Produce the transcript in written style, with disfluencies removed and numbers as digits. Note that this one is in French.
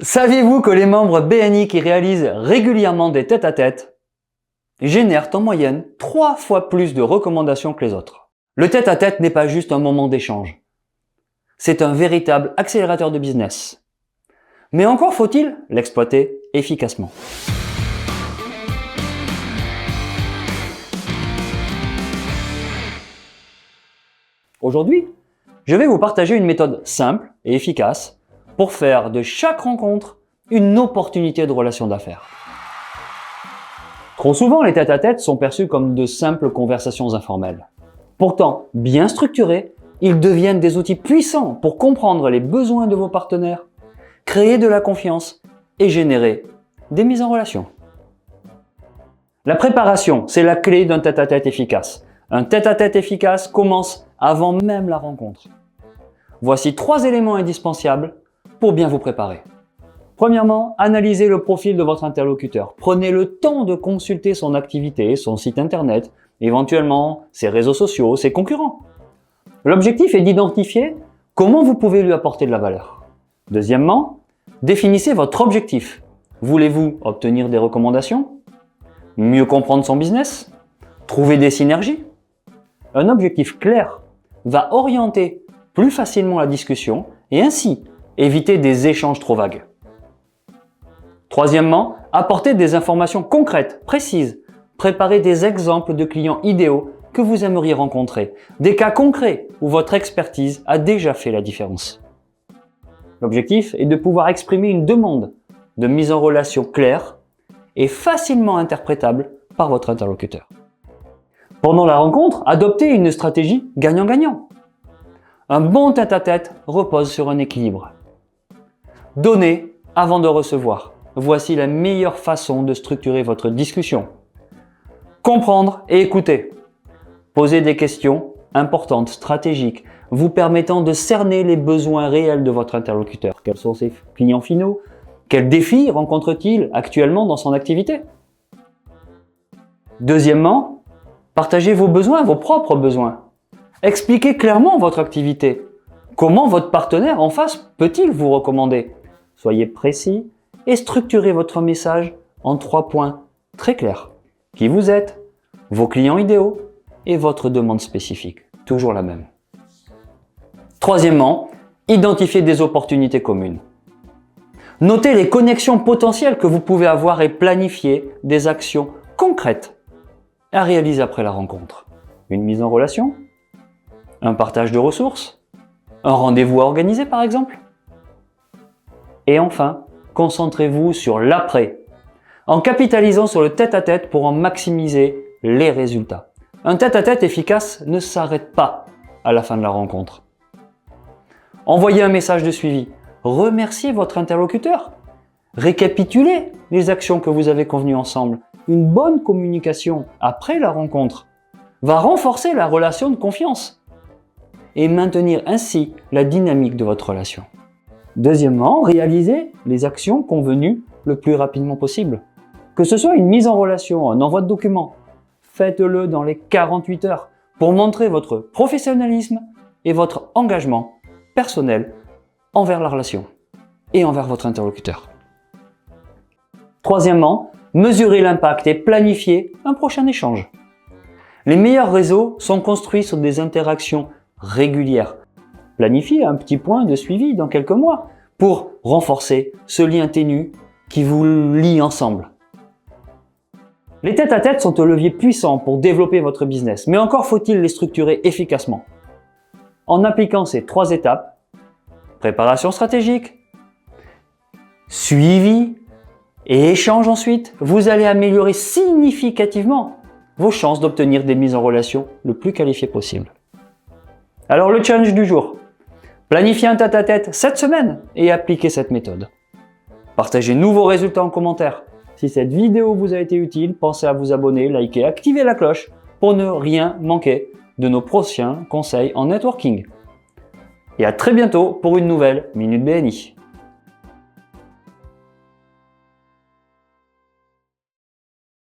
Saviez-vous que les membres BNI qui réalisent régulièrement des tête-à-tête génèrent en moyenne 3 fois plus de recommandations que les autres? Le tête-à-tête n'est pas juste un moment d'échange. C'est un véritable accélérateur de business. Mais encore faut-il l'exploiter efficacement. Aujourd'hui, je vais vous partager une méthode simple et efficace pour faire de chaque rencontre une opportunité de relation d'affaires. Trop souvent, les tête-à-tête sont perçus comme de simples conversations informelles. Pourtant, bien structurés, ils deviennent des outils puissants pour comprendre les besoins de vos partenaires, créer de la confiance et générer des mises en relation. La préparation, c'est la clé d'un tête-à-tête efficace. Un tête-à-tête efficace commence avant même la rencontre. Voici 3 éléments indispensables pour bien vous préparer. Premièrement, analysez le profil de votre interlocuteur. Prenez le temps de consulter son activité, son site internet, éventuellement ses réseaux sociaux, ses concurrents. L'objectif est d'identifier comment vous pouvez lui apporter de la valeur. Deuxièmement, définissez votre objectif. Voulez-vous obtenir des recommandations? Mieux comprendre son business? Trouver des synergies? Un objectif clair va orienter plus facilement la discussion et ainsi éviter des échanges trop vagues. Troisièmement, apportez des informations concrètes, précises. Préparez des exemples de clients idéaux que vous aimeriez rencontrer, des cas concrets où votre expertise a déjà fait la différence. L'objectif est de pouvoir exprimer une demande de mise en relation claire et facilement interprétable par votre interlocuteur. Pendant la rencontre, adoptez une stratégie gagnant-gagnant. Un bon tête-à-tête repose sur un équilibre. Donnez avant de recevoir. Voici la meilleure façon de structurer votre discussion. Comprendre et écouter. Posez des questions importantes, stratégiques, vous permettant de cerner les besoins réels de votre interlocuteur. Quels sont ses clients finaux? Quels défis rencontre-t-il actuellement dans son activité? Deuxièmement, partagez vos besoins, vos propres besoins. Expliquez clairement votre activité. Comment votre partenaire en face peut-il vous recommander? Soyez précis et structurez votre message en 3 points très clairs. Qui vous êtes, vos clients idéaux et votre demande spécifique. Toujours la même. Troisièmement, identifiez des opportunités communes. Notez les connexions potentielles que vous pouvez avoir et planifiez des actions concrètes à réaliser après la rencontre. Une mise en relation? Un partage de ressources? Un rendez-vous à organiser par exemple? Et enfin, concentrez-vous sur l'après, en capitalisant sur le tête-à-tête pour en maximiser les résultats. Un tête-à-tête efficace ne s'arrête pas à la fin de la rencontre. Envoyez un message de suivi, remerciez votre interlocuteur, récapitulez les actions que vous avez convenues ensemble. Une bonne communication après la rencontre va renforcer la relation de confiance et maintenir ainsi la dynamique de votre relation. Deuxièmement, réalisez les actions convenues le plus rapidement possible. Que ce soit une mise en relation, un envoi de documents, faites-le dans les 48 heures pour montrer votre professionnalisme et votre engagement personnel envers la relation et envers votre interlocuteur. Troisièmement, mesurez l'impact et planifiez un prochain échange. Les meilleurs réseaux sont construits sur des interactions régulières. Planifiez un petit point de suivi dans quelques mois pour renforcer ce lien ténu qui vous lie ensemble. Les tête-à-tête sont un levier puissant pour développer votre business, mais encore faut-il les structurer efficacement. En appliquant ces 3 étapes, préparation stratégique, suivi et échange ensuite, vous allez améliorer significativement vos chances d'obtenir des mises en relation le plus qualifiées possible. Alors le challenge du jour, planifiez un tête-à-tête cette semaine et appliquez cette méthode. Partagez-nous vos résultats en commentaire. Si cette vidéo vous a été utile, pensez à vous abonner, liker, activer la cloche pour ne rien manquer de nos prochains conseils en networking. Et à très bientôt pour une nouvelle Minute BNI.